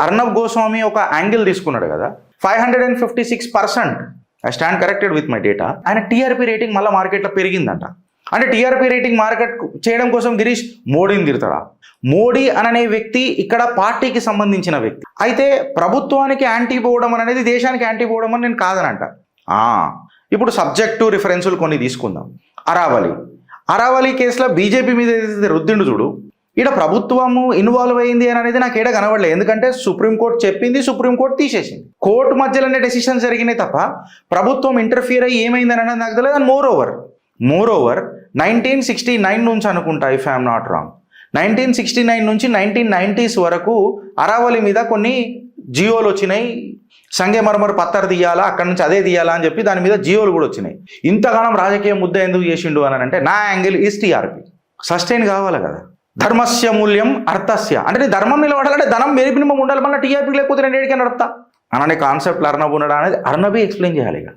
అర్నబ్ గోస్వామి ఒక యాంగిల్ తీసుకున్నాడు కదా, 556%, I stand corrected with my data, ఆయన టీఆర్పీ రేటింగ్ మళ్ళీ మార్కెట్లో పెరిగిందంట. అంటే టీఆర్పీ రేటింగ్ మార్కెట్ చేయడం కోసం గిరీష్ మోడీని తిడతాడా? మోడీ అనే వ్యక్తి ఇక్కడ పార్టీకి సంబంధించిన వ్యక్తి. అయితే ప్రభుత్వానికి యాంటీ పోవడం అనేది దేశానికి యాంటీ పోవడం అని నేను కాదనంట. ఇప్పుడు సబ్జెక్టు రిఫరెన్సులు కొన్ని తీసుకుందాం. అరావళి కేసులో బీజేపీ మీద ఏదైతే రుద్దిండు చూడు, ఇక్కడ ప్రభుత్వము ఇన్వాల్వ్ అయింది అని అనేది నాకు ఏడ కనబడలేదు. ఎందుకంటే సుప్రీంకోర్టు చెప్పింది, సుప్రీంకోర్టు తీసేసింది, కోర్టు మధ్యలోనే డెసిషన్స్ జరిగినాయి తప్ప ప్రభుత్వం ఇంటర్ఫియర్ అయ్యి ఏమైంది అనేది నాకు తెలియదు. అండ్ మోర్ ఓవర్ 1969 నుంచి అనుకుంటా, ఇఫ్ ఐఎమ్ నాట్ రాంగ్, 1969 నుంచి 1990s వరకు అరావళి మీద కొన్ని జియోలు వచ్చినాయి. సంగే మరమరు పత్తర్ తీయాలా, అక్కడి నుంచి అదే తీయాలా అని చెప్పి దాని మీద జియోలు కూడా వచ్చినాయి. ఇంతకాలం రాజకీయ ముద్ద ఎందుకు చేసిండు అని అంటే నా యాంగిల్ ఈస్ టీఆర్పీ. సస్టైన్ కావాలి కదా. ధర్మస్య మూల్యం అర్థస్య, అంటే నీ ధర్మం నిలబడాలంటే ధనం మినిమం ఉండాలి. మళ్ళీ టీఆర్పీ లేకపోతే నేను ఏడికైనా నడుపుతా అనే కాన్సెప్ట్ అర్నబ్ ఉండడం అనేది అర్నబే ఎక్స్ప్లెయిన్ చేయాలి. ఇక